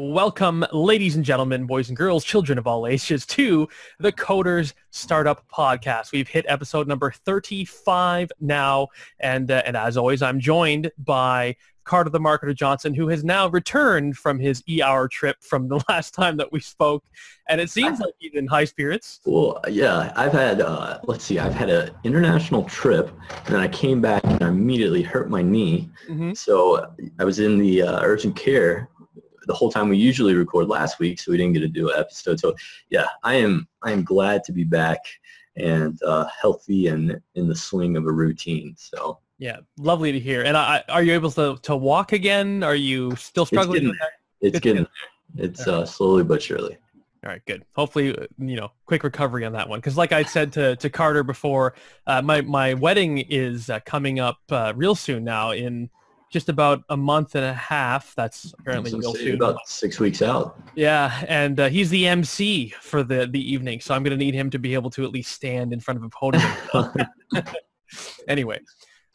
Welcome, ladies and gentlemen, boys and girls, children of all ages, to the Coders Startup Podcast. We've hit episode number 35 now, and as always, I'm joined by Carter the Marketer Johnson, who has now returned from his ER trip from the last time that we spoke, and it seems like he's in high spirits. Well, yeah, I've had, I've had an international trip, and then I came back and I immediately hurt my knee. So I was in the urgent care the whole time we usually record last week, so we didn't get to do an episode. So yeah, I am glad to be back and healthy and in the swing of a routine. So yeah, lovely to hear. And are you able to walk again? Are you still struggling with that? It's getting there. It's slowly but surely. All right, good. Hopefully, quick recovery on that one. Because like I said to Carter before, my wedding is coming up real soon now in just about a month and a half. That's apparently real soon. About 6 weeks out. Yeah, and he's the MC for the evening, so I'm going to need him to be able to at least stand in front of a podium. Anyway,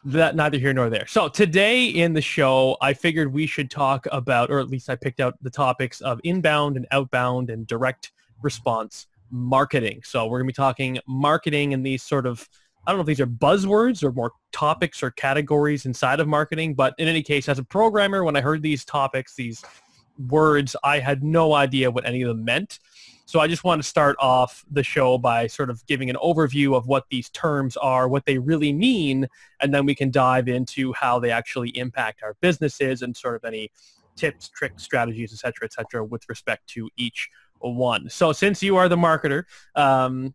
that neither here nor there. So today in the show, I figured we should talk about, or at least I picked out the topics of inbound and outbound and direct response marketing. So we're going to be talking marketing and these sort of, I don't know if these are buzzwords or more topics or categories inside of marketing, but in any case, as a programmer, when I heard these topics, these words, I had no idea what any of them meant. So I just want to start off the show by sort of giving an overview of what these terms are, what they really mean, and then we can dive into how they actually impact our businesses and sort of any tips, tricks, strategies, et cetera, with respect to each one. So since you are the marketer,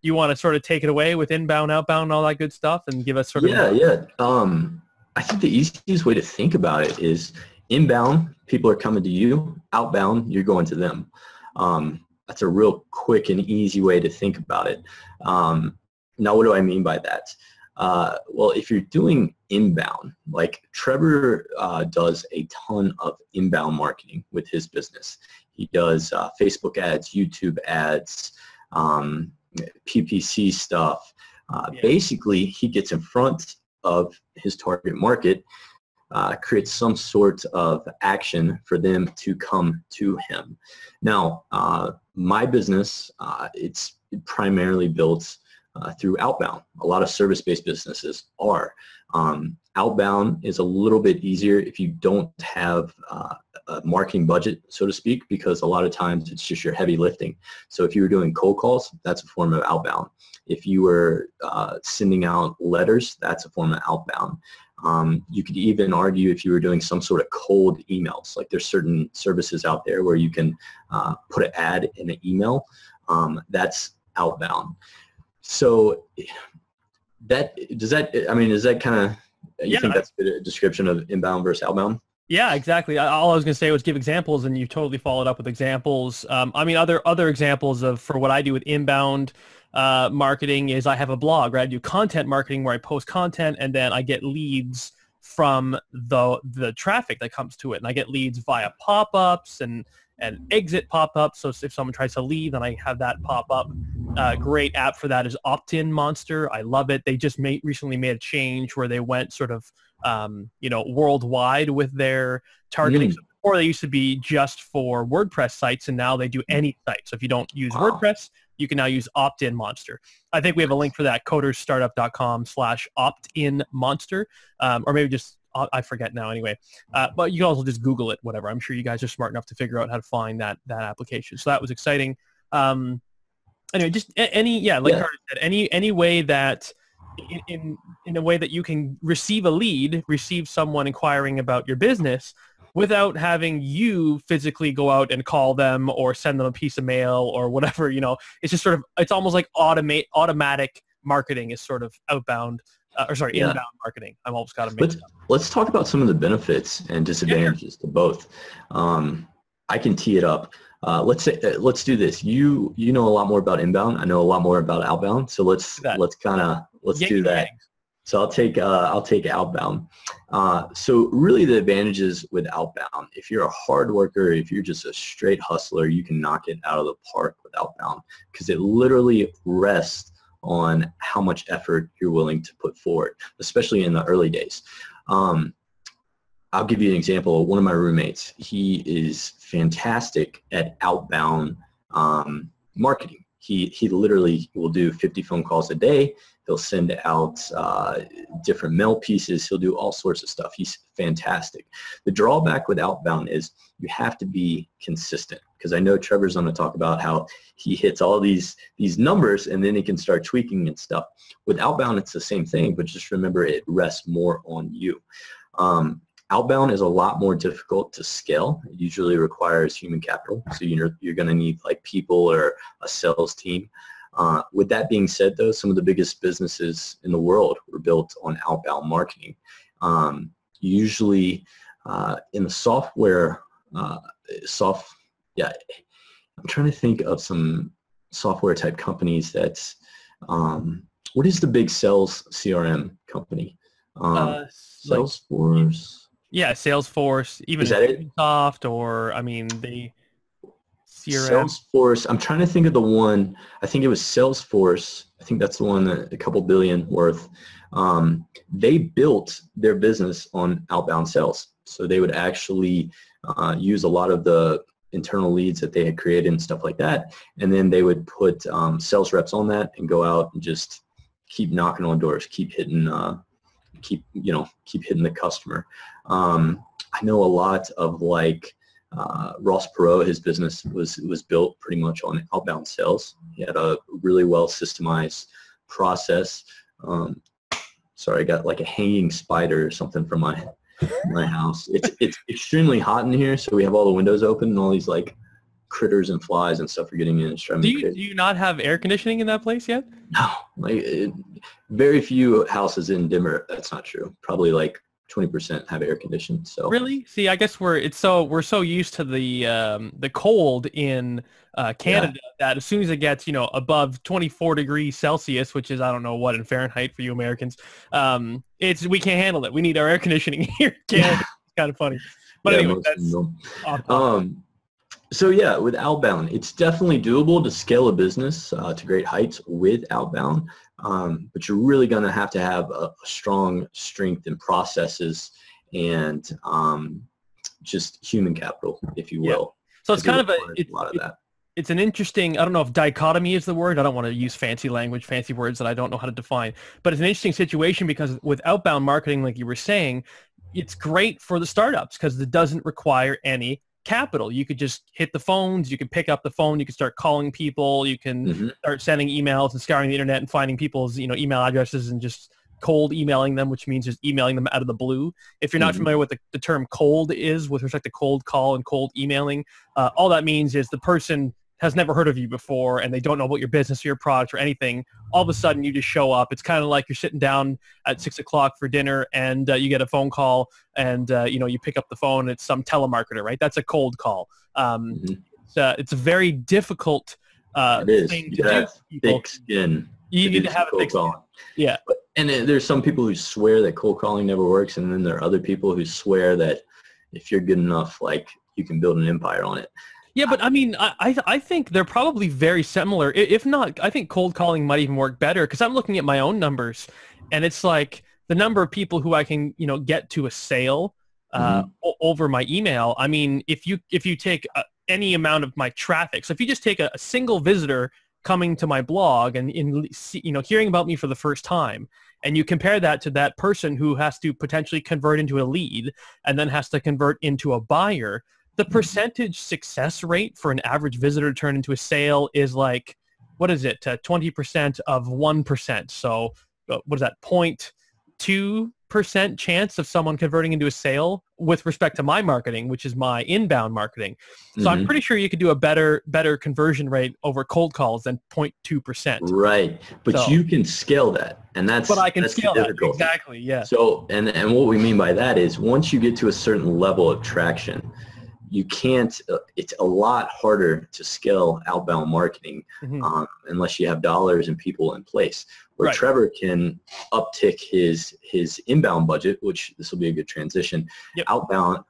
you want to sort of take it away with inbound, outbound, all that good stuff, and give us sort of... Yeah. I think the easiest way to think about it is inbound, people are coming to you. Outbound, you're going to them. That's a real quick and easy way to think about it. Now, what do I mean by that? Well, if you're doing inbound, like Trevor does a ton of inbound marketing with his business. He does Facebook ads, YouTube ads, PPC stuff. Basically, he gets in front of his target market, creates some sort of action for them to come to him. Now, my business, it's primarily built through outbound. A lot of service-based businesses are. Outbound is a little bit easier if you don't have a marketing budget, so to speak, because a lot of times it's just your heavy lifting. So if you were doing cold calls, that's a form of outbound. If you were sending out letters, that's a form of outbound. You could even argue if you were doing some sort of cold emails, like there's certain services out there where you can put an ad in an email, that's outbound. So is that kind of, you think that's a description of inbound versus outbound? Yeah, exactly. All I was going to say was give examples, and you totally followed up with examples. Other examples for what I do with inbound marketing is I have a blog, right? I do content marketing where I post content, and then I get leads from the traffic that comes to it, and I get leads via pop-ups and exit pop-ups. So if someone tries to leave, then I have that pop up. Great app for that is Opt-in Monster. I love it. They just recently made a change where they went sort of worldwide with their targeting. So before they used to be just for WordPress sites, and now they do any site. So if you don't use WordPress, you can now use Opt-in Monster. I think we have a link for that, codersstartup.com/opt-in monster, or maybe just, I forget now anyway. But you can also just Google it, whatever. I'm sure you guys are smart enough to figure out how to find that application. So that was exciting. Anyway, just Carter said, any way that in a way that you can receive someone inquiring about your business without having you physically go out and call them or send them a piece of mail or whatever. It's just sort of, it's almost like automatic marketing is sort of outbound. Inbound marketing. I've almost got to make it up. Let's talk about some of the benefits and disadvantages to both. I can tee it up. Let's do this. You know a lot more about inbound. I know a lot more about outbound. So let's do that. So I'll take outbound. So really the advantages with outbound, if you're a hard worker, if you're just a straight hustler, you can knock it out of the park with outbound because it literally rests on how much effort you're willing to put forward, especially in the early days. I'll give you an example. One of my roommates, he is fantastic at outbound marketing. He literally will do 50 phone calls a day. He'll send out different mail pieces. He'll do all sorts of stuff. He's fantastic. The drawback with outbound is you have to be consistent, because I know Trevor's going to talk about how he hits all these numbers and then he can start tweaking and stuff. With outbound, it's the same thing, but just remember it rests more on you. Outbound is a lot more difficult to scale. It usually requires human capital, so you're going to need like people or a sales team. With that being said, though, some of the biggest businesses in the world were built on outbound marketing. Usually in the software, I'm trying to think of some software type companies that's, what is the big sales CRM company? Salesforce. Yeah, Salesforce, even Is that it? Microsoft, or I mean, the CRM. Salesforce. I'm trying to think of the one. I think it was Salesforce. I think that's the one that a couple billion worth. They built their business on outbound sales. So they would actually use a lot of the internal leads that they had created and stuff like that, and then they would put sales reps on that and go out and just keep knocking on doors, keep hitting the customer. I know a lot of like Ross Perot, his business was built pretty much on outbound sales. He had a really well systemized process. Sorry, I got like a hanging spider or something from my house. It's extremely hot in here, so we have all the windows open and all these like critters and flies and stuff are getting in. Do you not have air conditioning in that place yet? No, very few houses in Denver. That's not true. Probably like 20% have air conditioning. So really, see, I guess we're so used to the cold in Canada that as soon as it gets above 24 degrees Celsius, which is I don't know what in Fahrenheit for you Americans, we can't handle it. We need our air conditioning here in Canada. It's kind of funny, but anyway, that's awesome. So yeah, with outbound, it's definitely doable to scale a business to great heights with outbound, but you're really going to have a strong strength in processes and just human capital, if you will. Yeah. So it's kind of a lot of that. It's an interesting, I don't know if dichotomy is the word. I don't want to use fancy language, fancy words that I don't know how to define, but it's an interesting situation because with outbound marketing, like you were saying, it's great for the startups because it doesn't require any capital. You could just hit the phones, you can pick up the phone, you can start calling people, you can start sending emails and scouring the internet and finding people's email addresses and just cold emailing them, which means just emailing them out of the blue. If you're not familiar with the term cold is with respect to cold call and cold emailing, all that means is the person has never heard of you before and they don't know about your business or your product or anything. All of a sudden you just show up. It's kind of like you're sitting down at 6 o'clock for dinner and you get a phone call and you pick up the phone and it's some telemarketer, right? That's a cold call. It's a very difficult thing to do. Thick skin. You need to have a thick skin. Yeah. And there's some people who swear that cold calling never works, and then there are other people who swear that if you're good enough, like you can build an empire on it. Yeah, but I mean, I think they're probably very similar. If not, I think cold calling might even work better because I'm looking at my own numbers, and it's like the number of people who I can, get to a sale over my email. I mean, if you take any amount of my traffic, so if you just take a single visitor coming to my blog and hearing about me for the first time, and you compare that to that person who has to potentially convert into a lead and then has to convert into a buyer, the percentage success rate for an average visitor to turn into a sale is like, what is it, 20% of 1%. So what is that, 0.2% chance of someone converting into a sale with respect to my marketing, which is my inbound marketing. So I'm pretty sure you could do a better conversion rate over cold calls than 0.2%. Right. But you can scale that. And that's But I can scale that. Exactly. Yeah. So, and what we mean by that is once you get to a certain level of traction, you can't, it's a lot harder to scale outbound marketing unless you have dollars and people in place. Where Trevor can uptick his inbound budget, which this will be a good transition. Outbound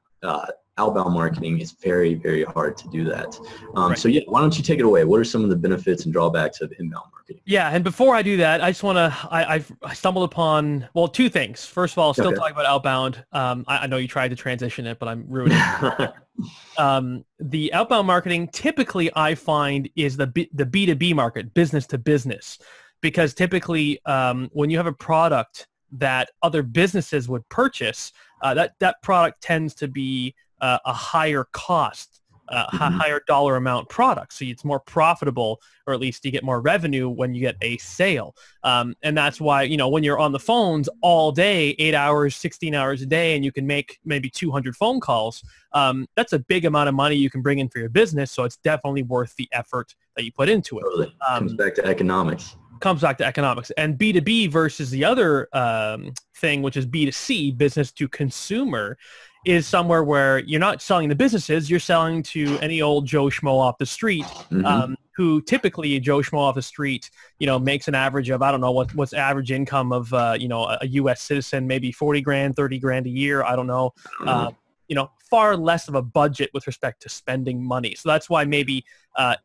outbound marketing, it's very, very hard to do that. Right. So yeah, why don't you take it away? What are some of the benefits and drawbacks of inbound marketing? Yeah, and before I do that, I just want to, I stumbled upon, well, two things. First of all, still talking about outbound. I know you tried to transition it, but I'm ruining it. The outbound marketing, typically I find, is the B2B market, business to business, because typically when you have a product that other businesses would purchase, that product tends to be a higher cost, higher dollar amount product. So it's more profitable, or at least you get more revenue when you get a sale. And that's why, when you're on the phones all day, 8 hours, 16 hours a day, and you can make maybe 200 phone calls, that's a big amount of money you can bring in for your business. So it's definitely worth the effort that you put into it. Totally. Comes back to economics. And B2B versus the other thing, which is B2C, business to consumer, is somewhere where you're not selling to businesses, you're selling to any old Joe Schmo off the street, who typically Joe Schmo off the street, makes an average of, I don't know what's average income of, a U.S. citizen, maybe 40 grand, 30 grand a year. I don't know. Far less of a budget with respect to spending money. So that's why maybe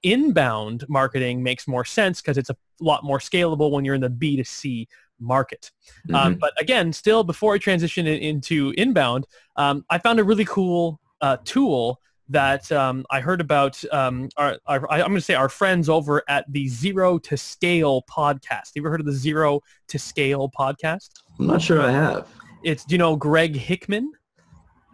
inbound marketing makes more sense, because it's a lot more scalable when you're in the B2C market. But again, still before I transition into inbound, I found a really cool tool that I heard about. I'm going to say our friends over at the Zero to Scale podcast. You ever heard of the Zero to Scale podcast? I'm not sure I have. Do you know Greg Hickman?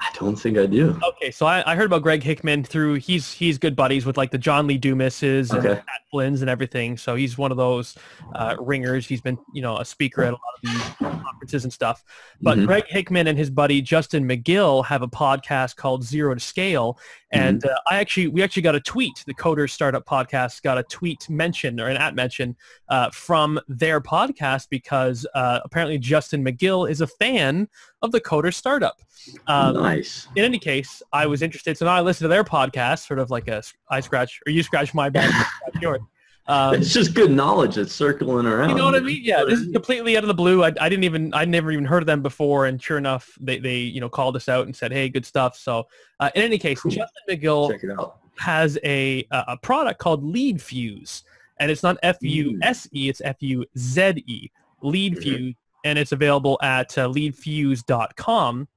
I don't think I do. Okay, so I heard about Greg Hickman through, he's good buddies with like the John Lee Dumases and Pat Flynn's and everything. So he's one of those ringers. He's been, a speaker at a lot of these conferences and stuff. But Greg Hickman and his buddy Justin McGill have a podcast called Zero to Scale. And we actually got a tweet. The Coders Startup Podcast got a tweet mention, or an at mention from their podcast, because apparently Justin McGill is a fan of the Coder Startup. Nice. In any case, I was interested, so now I listen to their podcast, sort of like I scratch, or you scratch my back, scratch yours. It's just good knowledge that's circling around. You know what I mean? Yeah, this is completely out of the blue. I never even heard of them before, and sure enough, they called us out and said, "Hey, good stuff." So, in any case, Justin McGill has a product called Lead Fuse, and it's not F-U-S-E, it's F-U-Z-E, Lead Fuse, and it's available at leadfuse.com.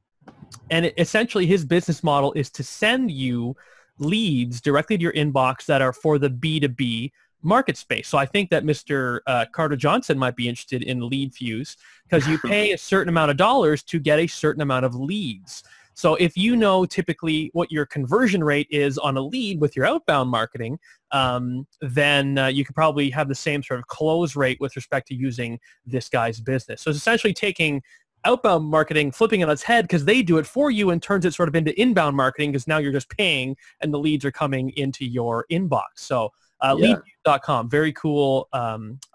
And essentially, his business model is to send you leads directly to your inbox that are for the B2B market space. So I think that Mr. Carter Johnson might be interested in Lead Fuse, because you pay a certain amount of dollars to get a certain amount of leads. So if you know typically what your conversion rate is on a lead with your outbound marketing, then you could probably have the same sort of close rate with respect to using this guy's business. So it's essentially taking outbound marketing, flipping it on its head, because they do it for you, and turns it sort of into inbound marketing, because now you're just paying and the leads are coming into your inbox. So leadfuse.com, very cool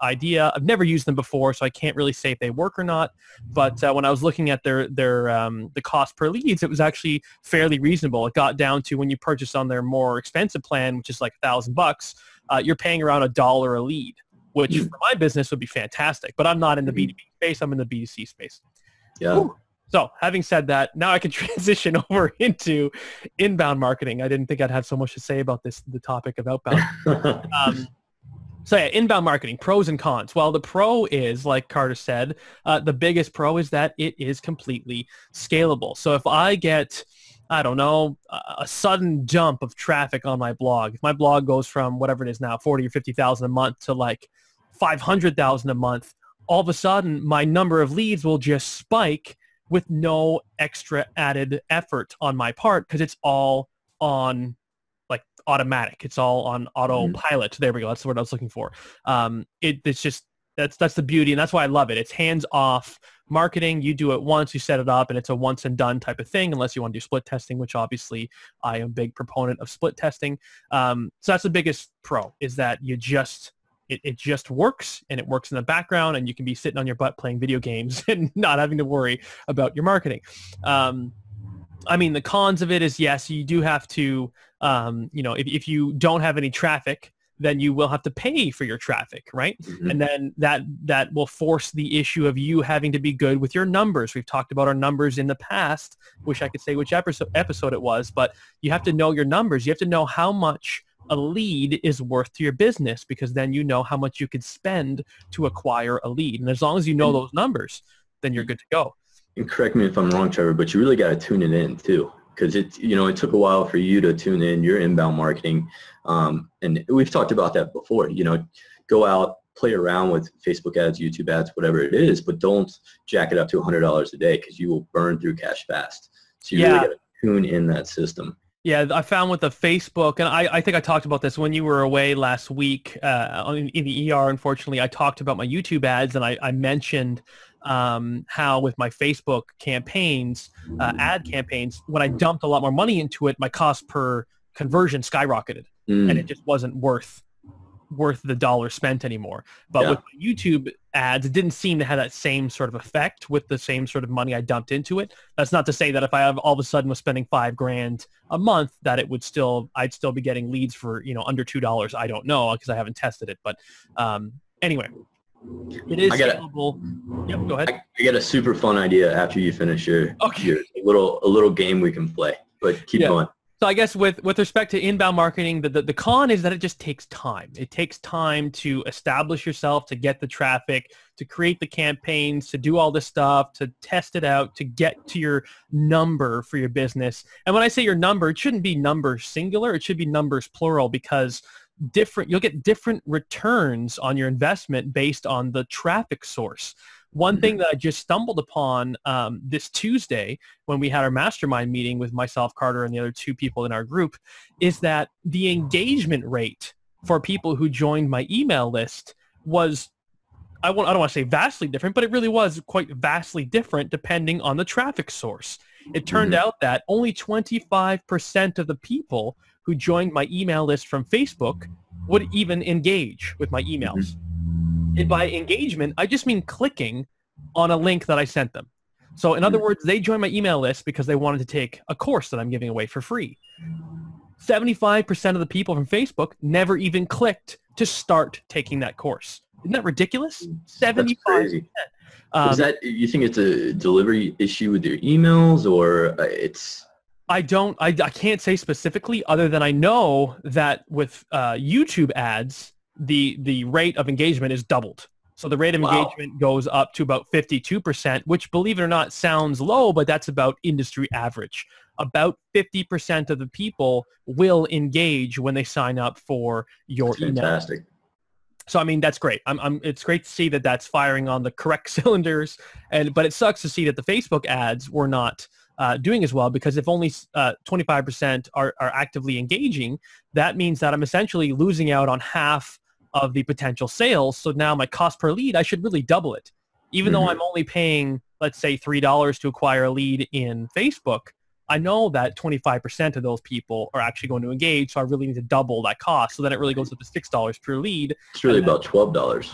idea. I've never used them before, so I can't really say if they work or not. But when I was looking at their the cost per leads, it was actually fairly reasonable. It got down to, when you purchase on their more expensive plan, which is like $1,000, you're paying around $1 a lead, which for my business would be fantastic. But I'm not in the B2B space. I'm in the B2C space. Yeah. Whew. So having said that, now I can transition over into inbound marketing. I didn't think I'd have so much to say about the topic of outbound. So yeah, inbound marketing, pros and cons. Well, the pro is, like Carter said, the biggest pro is that it is completely scalable. So if I get, I don't know, a sudden jump of traffic on my blog, if my blog goes from whatever it is now, 40 or 50,000 a month to like 500,000 a month, all of a sudden my number of leads will just spike with no extra added effort on my part, because it's all on like automatic. It's all on autopilot. There we go. That's the word I was looking for. It's just, that's the beauty, and that's why I love it. It's hands-off marketing. You do it once, you set it up, and it's a once and done type of thing, unless you want to do split testing, which obviously I am a big proponent of split testing. So that's the biggest pro, is that you just, it just works, and it works in the background, and you can be sitting on your butt playing video games and not having to worry about your marketing. I mean, the cons of it is, yes, you do have to, if you don't have any traffic, then you will have to pay for your traffic, right? And then that will force the issue of you having to be good with your numbers. We've talked about our numbers in the past. Wish I could say which episode it was, but you have to know your numbers. You have to know how much a lead is worth to your business, because then you know how much you could spend to acquire a lead. And as long as you know those numbers, then you're good to go. And correct me if I'm wrong, Trevor, but you really got to tune it in too. Because it took a while for you to tune in your inbound marketing. And we've talked about that before. Go out, play around with Facebook ads, YouTube ads, whatever it is, but don't jack it up to $100 a day, because you will burn through cash fast. So you really got to tune in that system. Yeah, I found with the Facebook, and I think I talked about this when you were away last week in the ER, unfortunately. I talked about my YouTube ads, and I mentioned how with my Facebook campaigns, ad campaigns, when I dumped a lot more money into it, my cost per conversion skyrocketed, and it just wasn't worth the dollar spent anymore. But with my YouTube ads, it didn't seem to have that same sort of effect with the same sort of money I dumped into it. That's not to say that if I all of a sudden was spending $5,000 a month, that I'd still be getting leads for under $2. I don't know, because I haven't tested it. But anyway. It is scalable. Yep, go ahead. I got a super fun idea after you finish your a little game we can play, but keep going. So I guess with respect to inbound marketing, the con is that it just takes time. It takes time to establish yourself, to get the traffic, to create the campaigns, to do all this stuff, to test it out, to get to your number for your business. And when I say your number, it shouldn't be numbers singular. It should be numbers plural, because you'll get different returns on your investment based on the traffic source. One thing that I just stumbled upon this Tuesday when we had our mastermind meeting with myself, Carter, and the other 2 people in our group, is that the engagement rate for people who joined my email list was, I don't want to say vastly different, but it really was quite vastly different depending on the traffic source. It turned out that only 25% of the people who joined my email list from Facebook would even engage with my emails. And by engagement, I just mean clicking on a link that I sent them. So in other words, they joined my email list because they wanted to take a course that I'm giving away for free. 75% of the people from Facebook never even clicked to start taking that course. Isn't that ridiculous? 75%. Is that, you think it's a delivery issue with your emails, or it's... I can't say specifically, other than I know that with YouTube ads, the rate of engagement is doubled. So the rate of engagement goes up to about 52%, which, believe it or not, sounds low, but that's about industry average. About 50% of the people will engage when they sign up for your email. Fantastic. So I mean, that's great. It's great to see that that's firing on the correct cylinders, but it sucks to see that the Facebook ads were not doing as well, because if only 25% are actively engaging, that means that I'm essentially losing out on half of the potential sales. So now my cost per lead, I should really double it. Even though I'm only paying, let's say, $3 to acquire a lead in Facebook, I know that 25% of those people are actually going to engage, so I really need to double that cost. So then it really goes up to $6 per lead. It's really about $12.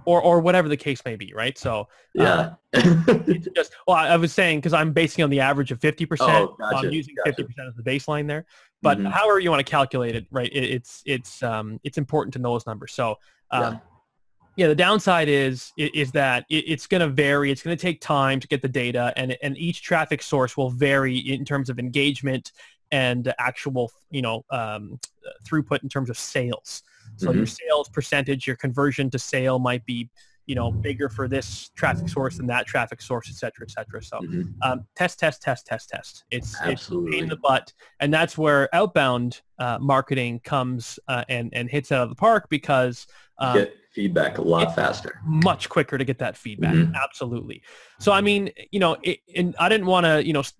Or whatever the case may be, right? So it's just, I was saying, because I'm basing on the average of 50%. Oh, gotcha, I'm using 50% as the baseline there. But however you want to calculate it, right? It's important to know those numbers. So the downside is that it's going to vary. It's going to take time to get the data, and each traffic source will vary in terms of engagement and actual throughput in terms of sales. So your sales percentage, your conversion to sale might be, bigger for this traffic source than that traffic source, et cetera, et cetera. So test. It's a pain in the butt. And that's where outbound marketing comes and hits out of the park, because get feedback a lot faster. Much quicker to get that feedback. Absolutely. So, I mean, and I didn't want to,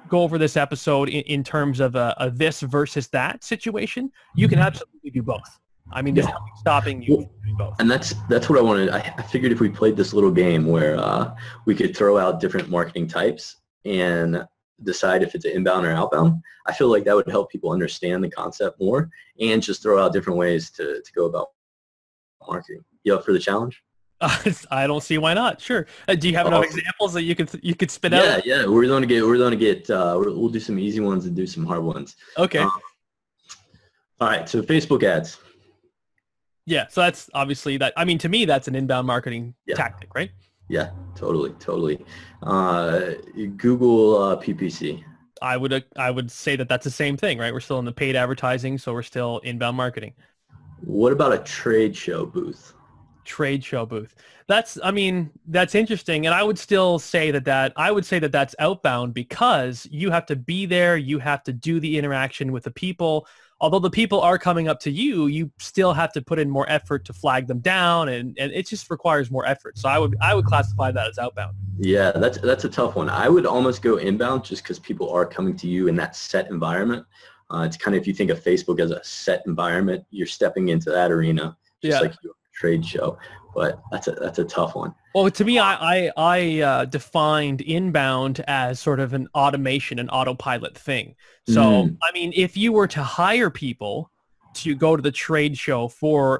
go over this episode in terms of a this versus that situation. You can absolutely do both. I mean, there's nothing stopping you from doing both. And that's what I wanted. I figured if we played this little game where we could throw out different marketing types and decide if it's an inbound or outbound, I feel like that would help people understand the concept more, and just throw out different ways to go about marketing. You up for the challenge? I don't see why not. Sure. Do you have enough examples that you could spit out? Yeah. We're going to get. We'll do some easy ones and do some hard ones. Okay. All right. So Facebook ads. Yeah. So that's obviously that. I mean, to me, that's an inbound marketing Yeah. tactic, right? Yeah, totally. Google PPC. I would say that that's the same thing, right? We're still in the paid advertising, so we're still inbound marketing. What about a trade show booth? Trade show booth. That's interesting. And I would still say that that's outbound because you have to be there. You have to do the interaction with the people. Although the people are coming up to you, you still have to put in more effort to flag them down, and it just requires more effort. So I would classify that as outbound. Yeah, that's a tough one. I would almost go inbound just because people are coming to you in that set environment. It's kind of, if you think of Facebook as a set environment, you're stepping into that arena, just like your trade show. But that's a tough one. Well, to me, I defined inbound as sort of an automation, an autopilot thing. So, I mean, if you were to hire people to go to the trade show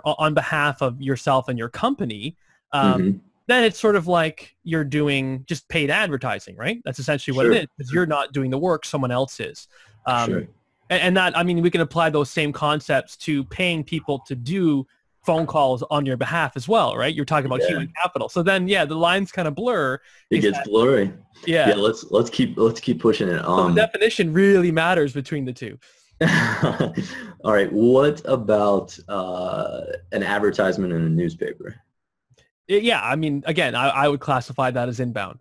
on behalf of yourself and your company, then it's sort of like you're doing just paid advertising, right? That's essentially what it is, because you're not doing the work, someone else is. And that, I mean, we can apply those same concepts to paying people to do phone calls on your behalf as well, right? You're talking about human capital. So then, the lines kind of blur. It gets blurry. Yeah. Let's keep pushing it on. So the definition really matters between the two. All right. What about an advertisement in a newspaper? Yeah. I mean, again, I would classify that as inbound.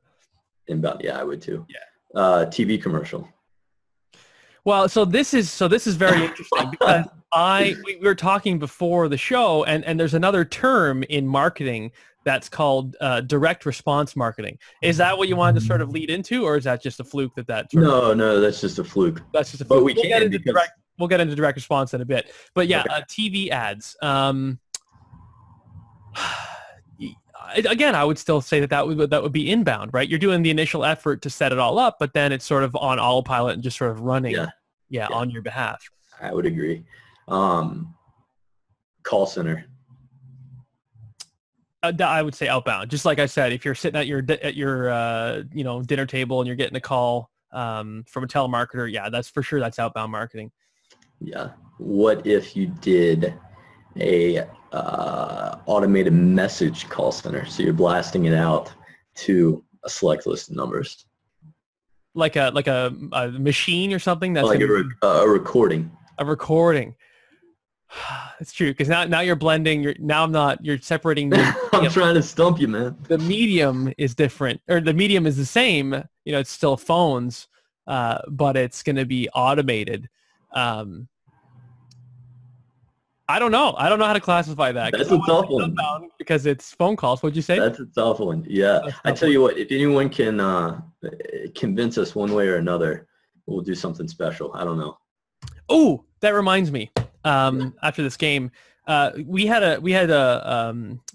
Inbound. Yeah, I would too. Yeah. TV commercial. Well, so this is very interesting because we were talking before the show, and there's another term in marketing that's called direct response marketing. Is that what you wanted to sort of lead into, or is that just a fluke No, that's just a fluke. That's just a fluke. But we'll get into direct response in a bit. But yeah, TV ads. Again, I would still say that would be inbound, right? You're doing the initial effort to set it all up, but then it's sort of on autopilot and just sort of running on your behalf. I would agree. Call center. I would say outbound. Just like I said, if you're sitting at your dinner table and you're getting a call from a telemarketer, that's for sure, that's outbound marketing. Yeah. What if you did a automated message call center? So you're blasting it out to a select list of numbers. Like a machine or something? That's like a recording. A recording. It's true, because now you're blending. You're separating. I'm trying to stump you, man. The medium is different, or the medium is the same. It's still phones, but it's going to be automated. I don't know. I don't know how to classify that. That's a tough one. Because it's phone calls. What'd you say? That's a tough one. Yeah. I tell you what, if anyone can convince us one way or another, we'll do something special. I don't know. Oh, that reminds me. After this game, we had a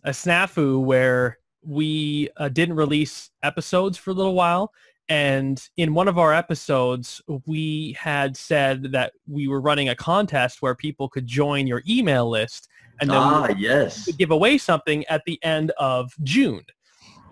snafu where we didn't release episodes for a little while. And in one of our episodes, we had said that we were running a contest where people could join your email list, and then we could give away something at the end of June.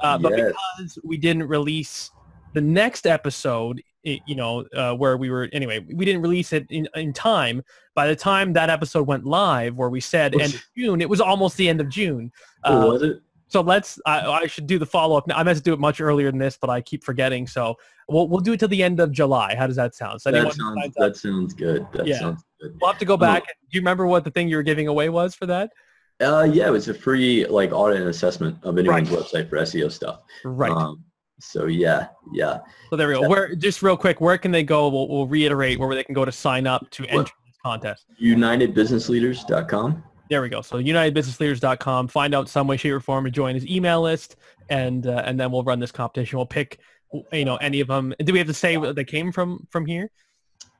But because we didn't release the next episode, where we didn't release it in time. By the time that episode went live, where we said end of June, it was almost the end of June. Was it? So I should do the follow-up. I meant to do it much earlier than this, but I keep forgetting. So we'll do it till the end of July. How does that sound? So that sounds good. Sounds good. We'll have to go back. Do you remember what the thing you were giving away was for that? Yeah, it was a free audit and assessment of anyone's website for SEO stuff. Right. So yeah. So there we go. Just real quick, where can they go? We'll reiterate where they can go to sign up to enter this contest. UnitedBusinessLeaders.com. There we go. So UnitedBusinessLeaders.com. Find out some way, shape, or form to join his email list, and then we'll run this competition. We'll pick, any of them. Do we have to say what they came from here?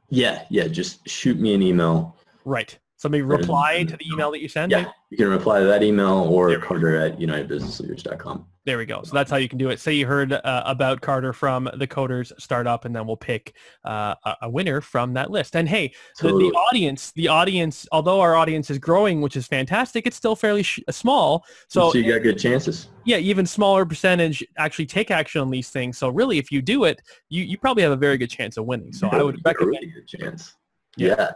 Yeah. Just shoot me an email. Right. Somebody reply to the email that you send? Yeah, you can reply to that email or Carter at UnitedBusinessLeaders.com. There we go. So that's how you can do it. Say you heard about Carter from the Coders Startup, and then we'll pick a winner from that list. And hey, the audience, although our audience is growing, which is fantastic, it's still fairly small. So you got good chances. Yeah, even smaller percentage actually take action on these things. So really, if you do it, you probably have a very good chance of winning. So I would recommend. A really good chance. Yeah.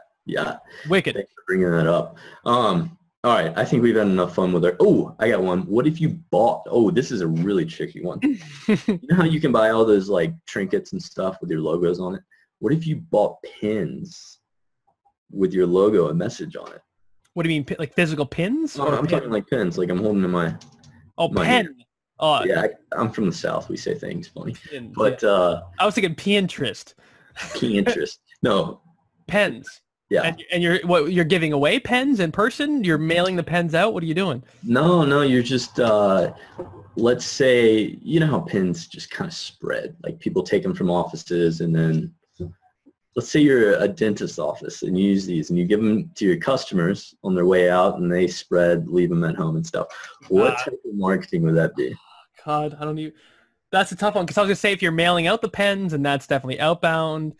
Wicked. Thanks for bringing that up. All All right, I think we've had enough fun with our. Oh, I got one. What if you bought? Oh, this is a really tricky one. You know how you can buy all those like trinkets and stuff with your logos on it? What if you bought pins with your logo and message on it? What do you mean, like physical pins? Oh, I'm talking like pins, like I'm holding in my. Oh, my pen. Yeah, I'm from the South. We say things funny. Pin, But yeah. I was thinking Pinterest. Pinterest. No. Pens. Yeah. And you're giving away pens in person? You're mailing the pens out? What are you doing? No, you're just, let's say, you know how pens just kind of spread. Like people take them from offices and then, let's say you're a dentist office and you use these and you give them to your customers on their way out and they spread, leave them at home and stuff. What type of marketing would that be? God, I don't even, that's a tough one because I was going to say if you're mailing out the pens and that's definitely outbound.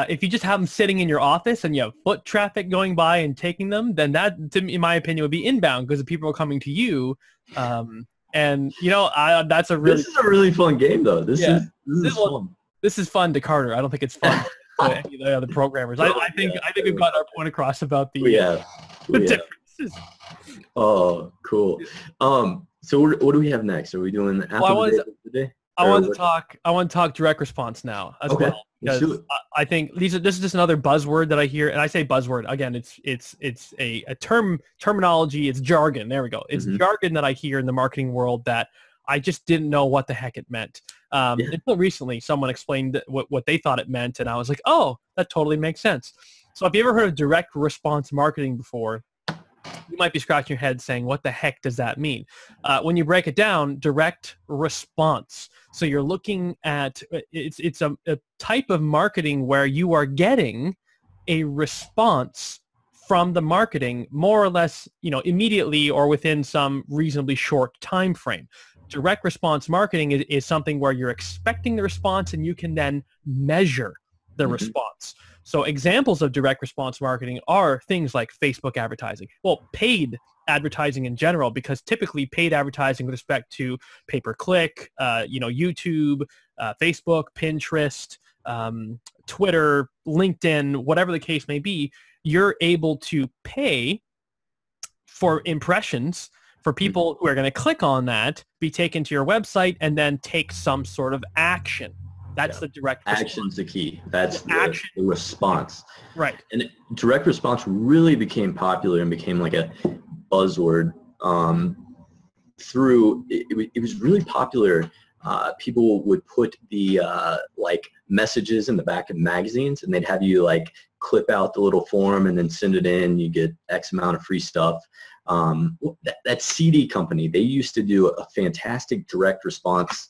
If you just have them sitting in your office and you have foot traffic going by and taking them, then that, in my opinion, would be inbound because the people are coming to you. And you know, that's a really. This is a really fun game, though. This is fun. This is fun to Carter. I don't think it's fun to any of the other programmers. I think we've got our point across about the differences. Oh, cool. So what do we have next? Are we doing today? I want to talk direct response now as well. Because I think this is just another buzzword that I hear, and I say buzzword again. It's a terminology. It's jargon. There we go. It's jargon that I hear in the marketing world that I just didn't know what the heck it meant. Until recently, someone explained what they thought it meant, and I was like, oh, that totally makes sense. So, if you ever heard of direct response marketing before, you might be scratching your head saying, what the heck does that mean? When you break it down, direct response. So you're looking at, it's a type of marketing where you are getting a response from the marketing more or less, immediately or within some reasonably short time frame. Direct response marketing is something where you're expecting the response and you can then measure the response. So examples of direct response marketing are things like Facebook advertising. Well, paid advertising in general, because typically paid advertising with respect to pay-per-click, YouTube, Facebook, Pinterest, Twitter, LinkedIn, whatever the case may be, you're able to pay for impressions for people who are going to click on that, be taken to your website, and then take some sort of action. That's the direct response. Action's the key. That's the response. Right. And direct response really became popular and became like a buzzword it was really popular. People would put the like messages in the back of magazines, and they'd have you like clip out the little form and then send it in. You get X amount of free stuff. That CD company, they used to do a fantastic direct response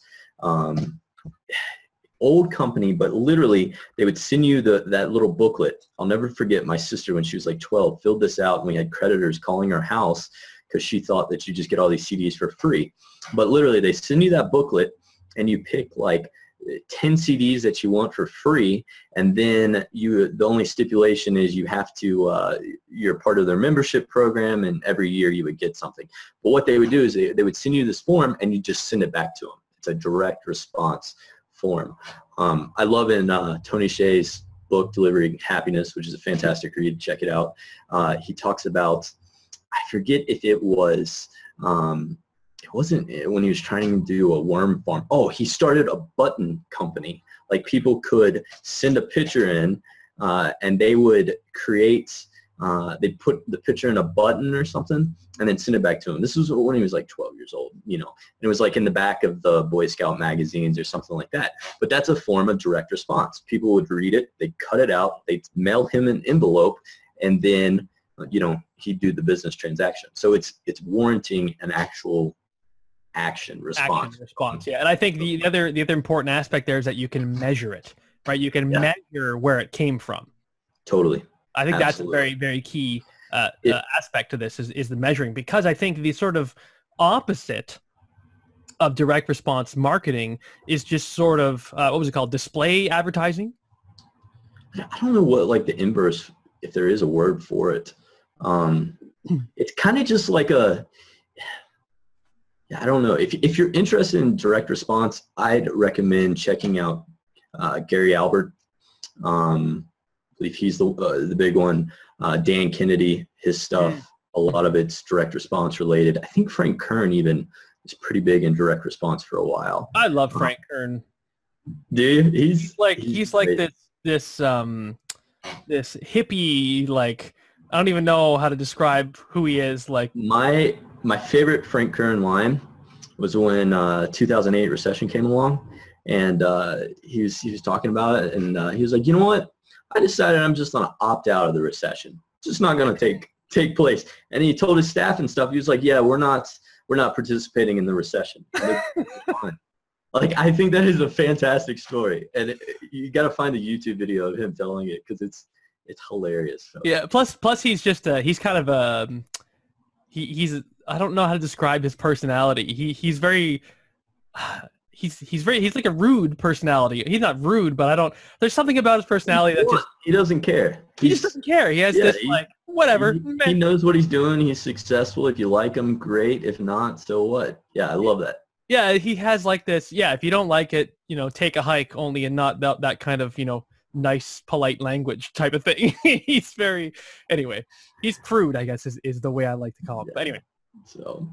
old company, but literally they would send you that little booklet. I'll never forget my sister when she was like 12 filled this out, and we had creditors calling our house because she thought that you just get all these CDs for free. But literally they send you that booklet and you pick like 10 CDs that you want for free, and then the only stipulation is you have to you're part of their membership program, and every year you would get something. But what they would do is they would send you this form and you just send it back to them. It's a direct response form. I love in Tony Hsieh's book, Delivering Happiness, which is a fantastic read. Check it out. He talks about, I forget if it was, it wasn't when he was trying to do a worm farm. Oh, he started a button company. Like people could send a picture in and they would create, they'd put the picture in a button or something and then send it back to him. This was when he was like 12 years old, and it was like in the back of the Boy Scout magazines or something like that. But that's a form of direct response. People would read it, they'd cut it out, they'd mail him an envelope, and then, he'd do the business transaction. So it's warranting an actual action response. Yeah. And I think the other important aspect there is that you can measure it, right? You can measure where it came from. Totally. I think that's a very, very key aspect to this is the measuring, because I think the sort of opposite of direct response marketing is just sort of, what was it called? Display advertising? I don't know what like the inverse, if there is a word for it. It's kind of just like I don't know. If you're interested in direct response, I'd recommend checking out Gary Albert. I believe he's the big one. Dan Kennedy, his stuff. a lot of it's direct response related. I think Frank Kern even is pretty big in direct response for a while. I love Frank Kern. Do you? He's like great. this hippie, like, I don't even know how to describe who he is. Like, My favorite Frank Kern line was when 2008 recession came along, and he was talking about it, and he was like, you know what? I decided I'm just gonna opt out of the recession. It's just not gonna take place. And he told his staff and stuff. He was like, yeah, we're not participating in the recession. Like, I think that is a fantastic story, and you got to find the YouTube video of him telling it because it's hilarious. So. Yeah. Plus he's just he's kind of a he's I don't know how to describe his personality. He's very he's like a rude personality. He's not rude, but there's something about his personality that just he doesn't care. He just doesn't care. He has this like whatever. He knows what he's doing. He's successful. If you like him, great. If not, so what? Yeah, I love that. Yeah, he has like this. Yeah, if you don't like it, take a hike only, and not that kind of nice, polite language type of thing. He's very, anyway, he's crude, I guess, is the way I like to call him. Yeah. But anyway, so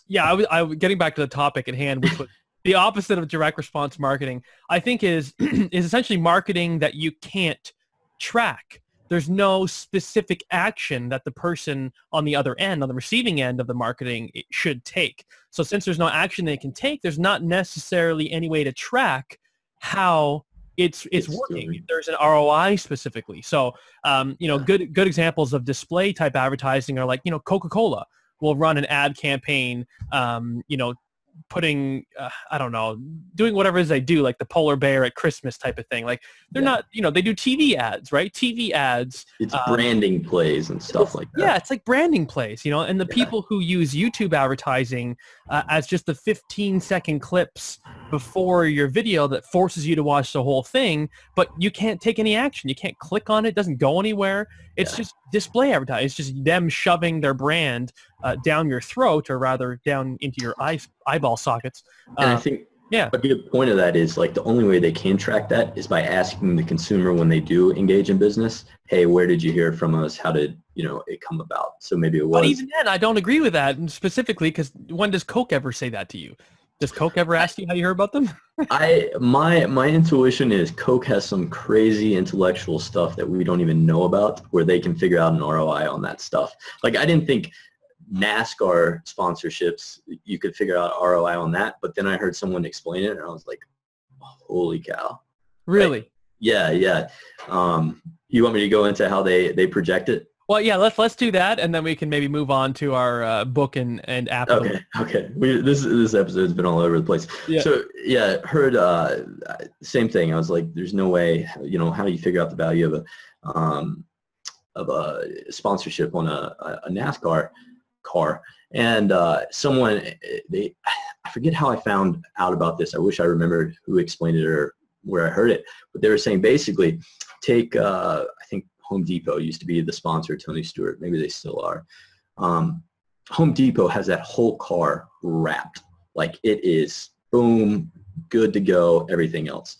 yeah, I was getting back to the topic at hand, which was the opposite of direct response marketing. I think is essentially marketing that you can't track. There's no specific action that the person on the other end, on the receiving end of the marketing, should take. So since there's no action they can take, there's not necessarily any way to track how it's working. There's an ROI specifically. So, good examples of display type advertising are like, Coca-Cola will run an ad campaign, putting, I don't know, doing whatever it is they do, like the polar bear at Christmas type of thing. Like they're not, they do TV ads, right? TV ads. It's branding plays and stuff like that. Yeah, it's like branding plays, and the people who use YouTube advertising as just the 15-second clips before your video that forces you to watch the whole thing, but you can't take any action. You can't click on it. It doesn't go anywhere. It's just display advertising. It's just them shoving their brand down your throat, or rather down into your eyeball sockets. And I think a good point of that is, like, the only way they can track that is by asking the consumer when they do engage in business, hey, where did you hear from us? How did it come about? So maybe it was. But even then, I don't agree with that, and specifically because when does Coke ever say that to you? Does Coke ever ask you how you heard about them? My intuition is Coke has some crazy intellectual stuff that we don't even know about, where they can figure out an ROI on that stuff. Like, I didn't think NASCAR sponsorships, you could figure out ROI on that, but then I heard someone explain it, and I was like, holy cow. Really? Like, yeah. You want me to go into how they project it? Well, yeah, let's do that, and then we can maybe move on to our book and app. Okay. This episode's been all over the place. Yeah. So yeah, heard same thing. I was like, there's no way. How do you figure out the value of a sponsorship on a NASCAR car? And someone, I forget how I found out about this. I wish I remembered who explained it or where I heard it, but they were saying basically take I think Home Depot used to be the sponsor, Tony Stewart. Maybe they still are. Home Depot has that whole car wrapped. Like, it is, boom, good to go, everything else.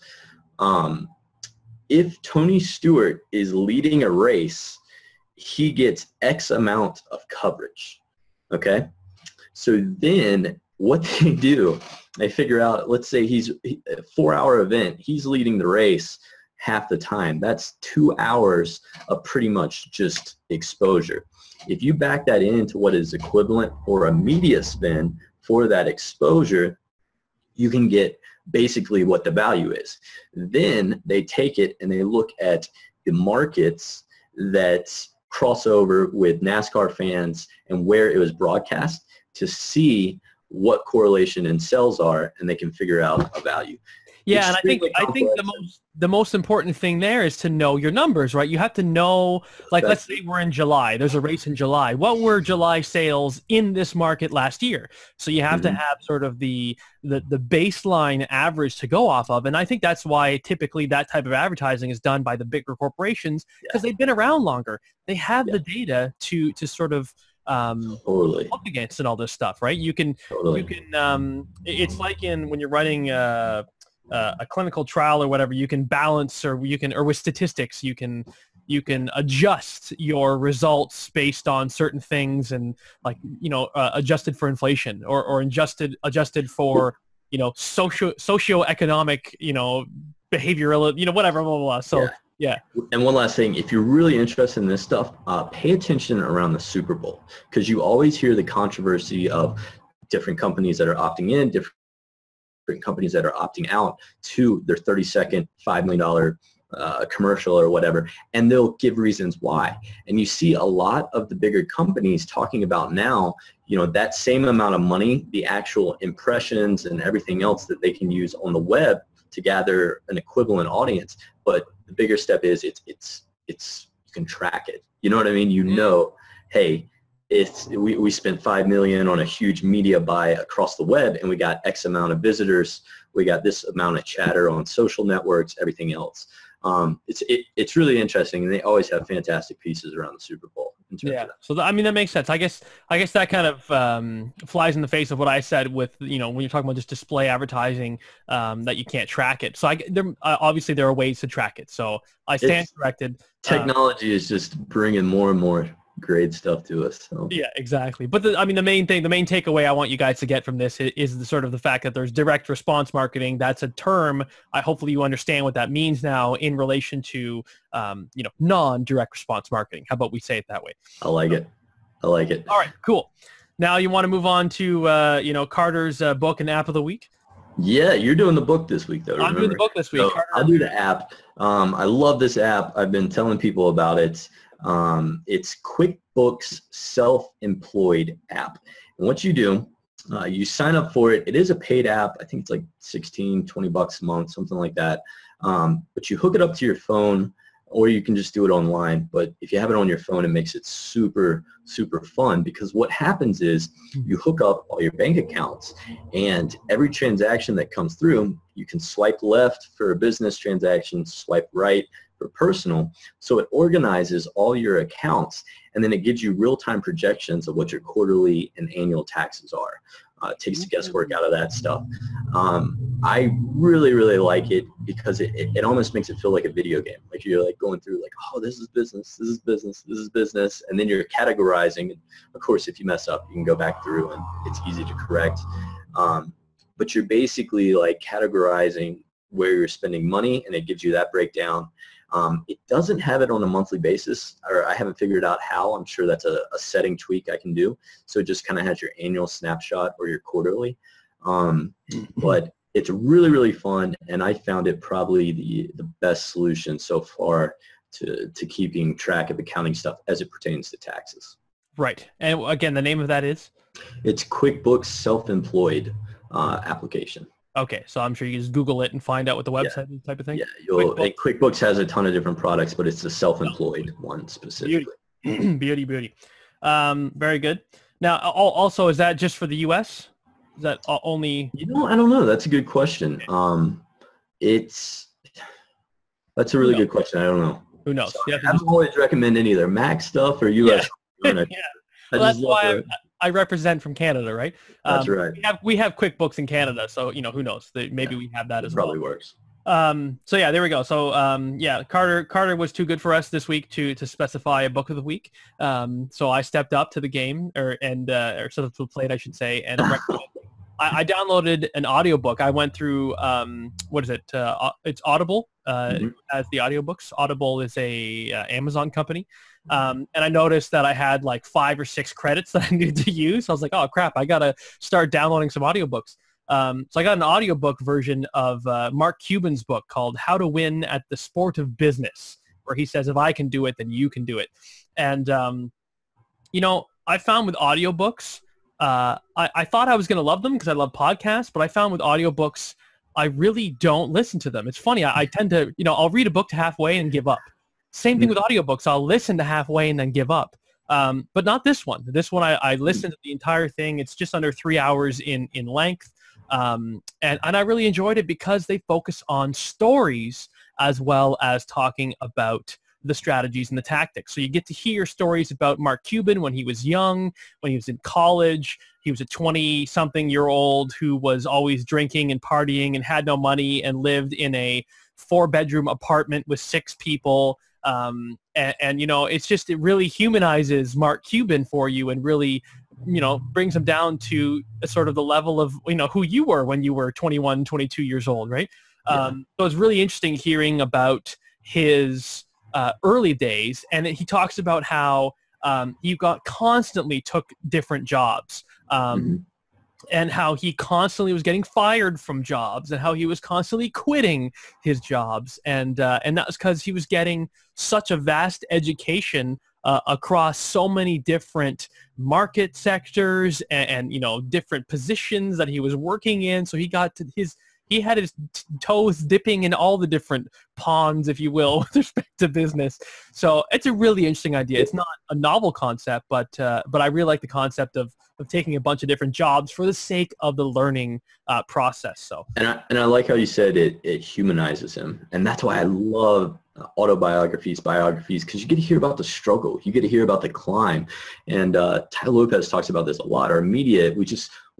If Tony Stewart is leading a race, he gets X amount of coverage, okay? So then what they do, they figure out, let's say he's a 4-hour event, he's leading the race half the time. That's 2 hours of pretty much just exposure. If you back that into what is equivalent or a media spend for that exposure, you can get basically what the value is. Then they take it and they look at the markets that cross over with NASCAR fans and where it was broadcast to see what correlation in sales are, and they can figure out a value. Yeah, and I think the most important thing there is to know your numbers, right? You have to know, like, let's say we're in July. There's a race in July. What were July sales in this market last year? So you have to have sort of the baseline average to go off of, and I think that's why typically that type of advertising is done by the bigger corporations, because they've been around longer. They have the data to sort of look against and all this stuff, right? You can it's like when you're running a clinical trial or whatever, you can balance, or with statistics, you can you can adjust your results based on certain things, and like, adjusted for inflation, or adjusted for, socioeconomic, behavioral, whatever, blah, blah, blah. So yeah. And one last thing, if you're really interested in this stuff, pay attention around the Super Bowl, because you always hear the controversy of different companies that are opting in, different companies that are opting out to their 30-second, $5 million commercial or whatever, and they'll give reasons why. And you see a lot of the bigger companies talking about now, that same amount of money, the actual impressions and everything else that they can use on the web to gather an equivalent audience. But the bigger step is it's you can track it. You know what I mean? Hey, we spent $5 million on a huge media buy across the web, and we got X amount of visitors. We got this amount of chatter on social networks, everything else. It's really interesting, and they always have fantastic pieces around the Super Bowl. Yeah. So that makes sense. I guess that kind of flies in the face of what I said with, when you're talking about just display advertising, that you can't track it. So obviously there are ways to track it. So I stand corrected. Technology is just bringing more and more great stuff to us. So. Yeah, exactly. But the main takeaway I want you guys to get from this is the fact that there's direct response marketing. That's a term. Hopefully you understand what that means now in relation to, non-direct response marketing. How about we say it that way? I like it. All right, cool. Now you want to move on to, Carter's book and app of the week? Yeah, you're doing the book this week, though. I'm doing the book this week. So I'll do the app. I love this app. I've been telling people about it. It's QuickBooks Self-Employed app. And what you do, you sign up for it. It is a paid app. I think it's like $16-20 a month, something like that. But you hook it up to your phone, or you can just do it online. But if you have it on your phone, it makes it super, super fun, because what happens is you hook up all your bank accounts, and every transaction that comes through, you can swipe left for a business transaction, swipe right for personal. So it organizes all your accounts, and then it gives you real-time projections of what your quarterly and annual taxes are. It takes the guesswork out of that stuff. I really, really like it, because it almost makes it feel like a video game. Like you're like going through like, oh, this is business, this is business, this is business. And then you're categorizing. And of course, if you mess up, you can go back through and it's easy to correct. But you're basically like categorizing where you're spending money, and it gives you that breakdown. It doesn't have it on a monthly basis, or I haven't figured out how. I'm sure that's a setting tweak I can do. So it just kind of has your annual snapshot or your quarterly. But it's really, really fun, and I found it probably the best solution so far to keeping track of accounting stuff as it pertains to taxes. Right. And again, the name of that is? It's QuickBooks Self-Employed application. Okay, so I'm sure you can just Google it and find out what the website is, type of thing? Yeah, QuickBooks has a ton of different products, but it's the self-employed one specifically. Beauty. Very good. Now, also, is that just for the U.S.? Is that only? I don't know. That's a good question. That's a really good question. I don't know. Who knows? So I don't always recommend any of their Mac stuff or U.S. Yeah. Well, that's why I represent from Canada, right? That's right. We have QuickBooks in Canada, so who knows? Maybe we have that as well. Probably works. So yeah, there we go. So Carter was too good for us this week to specify a book of the week. So I stepped up to the game, or set up to the plate, I should say, and I downloaded an audiobook. I went through what is it? It's Audible. As the audiobooks. Audible is a Amazon company. And I noticed that I had like 5 or 6 credits that I needed to use. I was like, oh crap, I gotta start downloading some audiobooks. So I got an audiobook version of Mark Cuban's book called How to Win at the Sport of Business, where he says, if I can do it, then you can do it. And, I found with audiobooks, I thought I was going to love them because I love podcasts, but I found with audiobooks, I really don't listen to them. It's funny. I tend to, I'll read a book to halfway and give up. Same thing with audiobooks. I'll listen to halfway and then give up. But not this one. This one, I listened to the entire thing. It's just under 3 hours in length. And I really enjoyed it because they focus on stories as well as talking about the strategies and the tactics. So you get to hear stories about Mark Cuban when he was young, when he was in college. He was a 20-something-year-old who was always drinking and partying and had no money and lived in a 4-bedroom apartment with 6 people. And it really humanizes Mark Cuban for you and really, brings him down to sort of the level of, who you were when you were 21, 22 years old, right? Yeah. So it's really interesting hearing about his early days. And he talks about how he constantly took different jobs. And how he constantly was getting fired from jobs and how he was constantly quitting his jobs. And that was because he was getting such a vast education across so many different market sectors and different positions that he was working in. So he had his toes dipping in all the different ponds, if you will, with respect to business. So it's a really interesting idea. It's not a novel concept, but I really like the concept of taking a bunch of different jobs for the sake of the learning process. So and I like how you said it humanizes him, and that's why I love autobiographies, biographies, because you get to hear about the struggle, you get to hear about the climb, and Tai Lopez talks about this a lot. Our media, we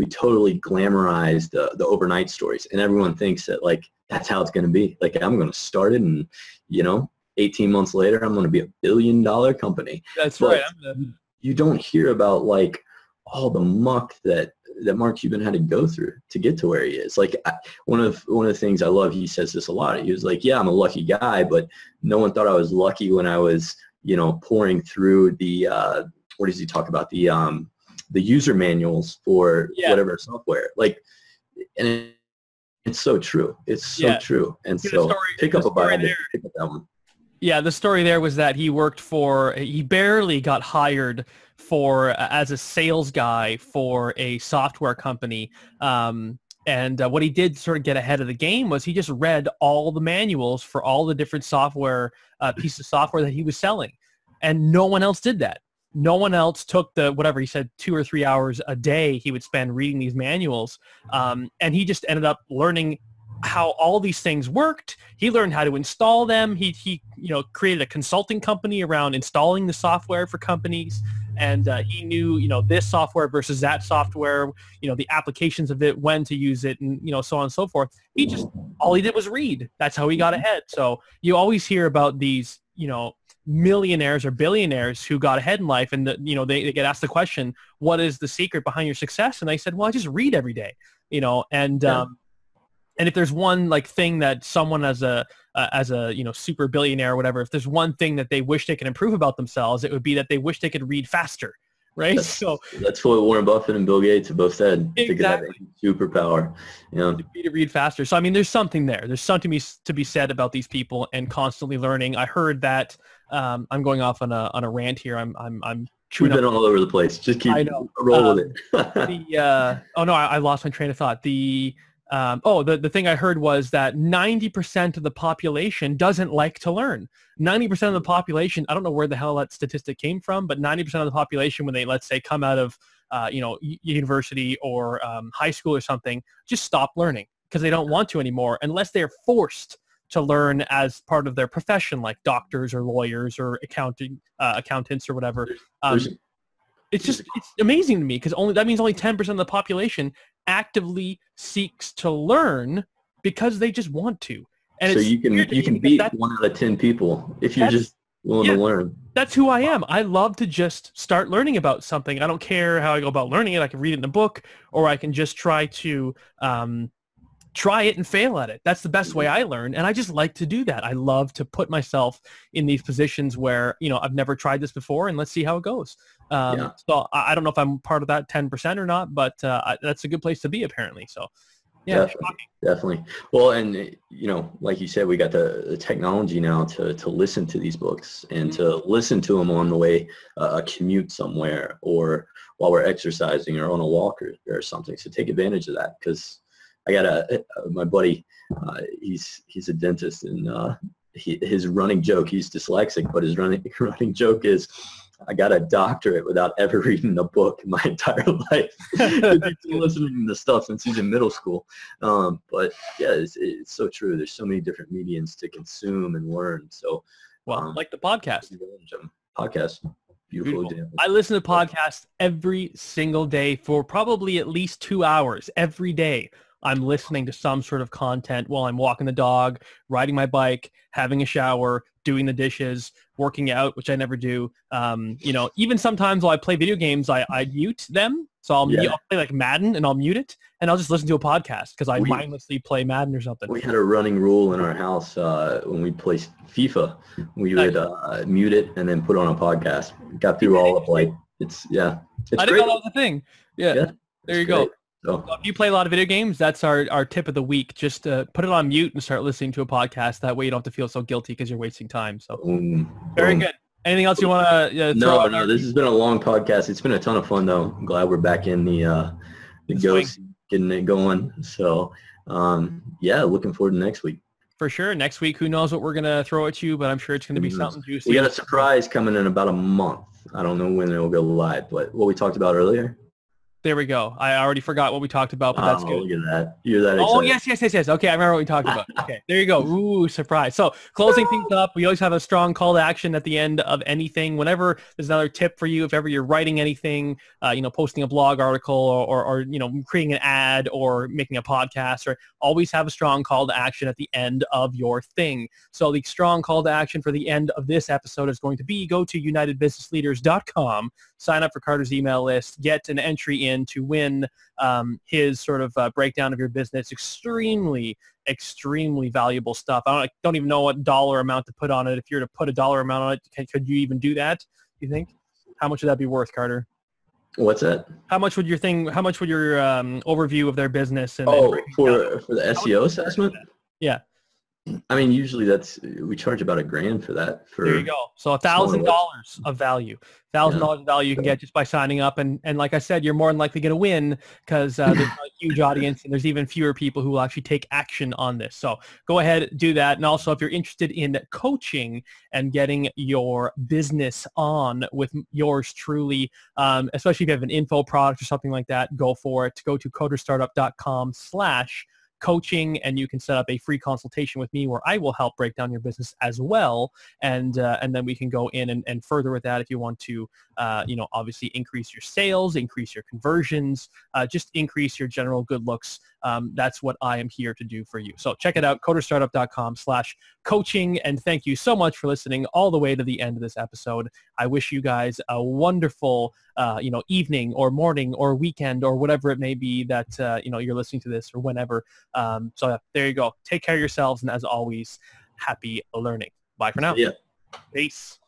totally glamorize the overnight stories, and everyone thinks that like that's how it's going to be. Like I'm going to start it, and 18 months later I'm going to be $1 billion company. That's but right. You don't hear about like all the muck that Mark Cuban had to go through to get to where he is. Like one of the things I love, he says this a lot. He was like, yeah, I'm a lucky guy, but no one thought I was lucky when I was, pouring through the, what does he talk about? The user manuals for whatever software. Like, and it's so true. It's so true. And so pick up a Bible, pick up that one. Yeah, the story there was that he barely got hired as a sales guy for a software company. And what he did sort of get ahead of the game was he just read all the manuals for all the different software, pieces of software that he was selling. And no one else did that. No one else took whatever he said, 2 or 3 hours a day he would spend reading these manuals. And he just ended up learning how all these things worked. He learned how to install them. He created a consulting company around installing the software for companies. And he knew, this software versus that software, the applications of it, when to use it, and, so on and so forth. All he did was read. That's how he got ahead. So you always hear about these, millionaires or billionaires who got ahead in life, and they get asked the question, what is the secret behind your success? And they said, well, I just read every day, and if there's one like thing that someone as a super billionaire or whatever, if there's one thing that they wish they could improve about themselves, it would be that they wish they could read faster, right? That's what Warren Buffett and Bill Gates have both said. Exactly. Superpower, to read faster. So I mean, there's something there. There's something to be said about these people and constantly learning. I heard that. I'm going off on a rant here. We've been all over the place. Just keep roll with it. I lost my train of thought. The thing I heard was that 90% of the population doesn't like to learn. 90% of the population, I don't know where the hell that statistic came from, but 90% of the population, when they, let's say, come out of, university or high school or something, just stop learning because they don't want to anymore unless they're forced to learn as part of their profession, like doctors or lawyers or accountants or whatever. It's amazing to me because that means only 10% of the population actively seeks to learn because they just want to. And so you can beat 1 out of 10 people if you're just willing to learn. That's who I am. I love to just start learning about something. I don't care how I go about learning it. I can read it in a book, or I can just try to try it and fail at it. That's the best way I learn. And I just like to do that. I love to put myself in these positions where, I've never tried this before, and let's see how it goes. So I don't know if I'm part of that 10% or not, but that's a good place to be apparently. So yeah, definitely. Well, and like you said, we got the technology now to listen to these books and to listen to them on the way a commute somewhere, or while we're exercising or on a walk or something. So take advantage of that, because I got my buddy, he's a dentist, and his running joke, he's dyslexic, but his running joke is, I got a doctorate without ever reading a book in my entire life. He's been listening to stuff since he's in middle school. But yeah, it's so true. There's so many different mediums to consume and learn. So, like the podcast. Beautiful example. I listen to podcasts every single day for probably at least 2 hours every day I'm listening to some sort of content while I'm walking the dog, riding my bike, having a shower, doing the dishes, working out, which I never do. Even sometimes while I play video games, I mute them. So I'll play like Madden and I'll mute it and I'll just listen to a podcast because I mindlessly play Madden or something. We had a running rule in our house when we play FIFA. We would mute it and then put on a podcast. Got through all of it's I didn't know that was a thing. Yeah. There you go. So if you play a lot of video games, that's our tip of the week. Just put it on mute and start listening to a podcast. That way you don't have to feel so guilty because you're wasting time. So very good. Anything else you want to throw out? No, this has been a long podcast. It's been a ton of fun, though. I'm glad we're back in the ghost, getting it going. So, looking forward to next week. For sure. Next week, who knows what we're going to throw at you, but I'm sure it's going to be something juicy. We got a surprise coming in about a month. I don't know when it will go live, but what we talked about earlier. There we go. I already forgot what we talked about, but that's good. Look at that. You're that excited. Yes. Okay, I remember what we talked about. Okay, there you go. Ooh, surprise. So closing things up, we always have a strong call to action at the end of anything. Whenever there's another tip for you, if ever you're writing anything, posting a blog article or creating an ad or making a podcast, or always have a strong call to action at the end of your thing. So the strong call to action for the end of this episode is going to be go to unitedbusinessleaders.com, sign up for Carter's email list, get an entry in to win his sort of breakdown of your business. Extremely valuable stuff. I don't even know what dollar amount to put on it. If you were to put a dollar amount on it, could you even do that, do you think? How much would that be worth, Carter? What's that? How much would your overview of their business and for the SEO assessment? Yeah. I mean, usually we charge about $1,000 for that. There you go. So $1,000 of value. $1,000 of value you can get just by signing up. And like I said, you're more than likely going to win because there's a huge audience and there's even fewer people who will actually take action on this. So go ahead, do that. And also, if you're interested in coaching and getting your business on with yours truly, especially if you have an info product or something like that, go for it. Go to coderstartup.com/coaching, and you can set up a free consultation with me where I will help break down your business as well, and then we can go in and further with that if you want to obviously increase your sales, increase your conversions, just increase your general good looks. That's what I am here to do for you. So check it out, coderstartup.com/coaching, and thank you so much for listening all the way to the end of this episode. I wish you guys a wonderful evening or morning or weekend or whatever it may be that you're listening to this or whenever. So there you go. Take care of yourselves, and as always, happy learning. Bye for now. Yeah. Peace.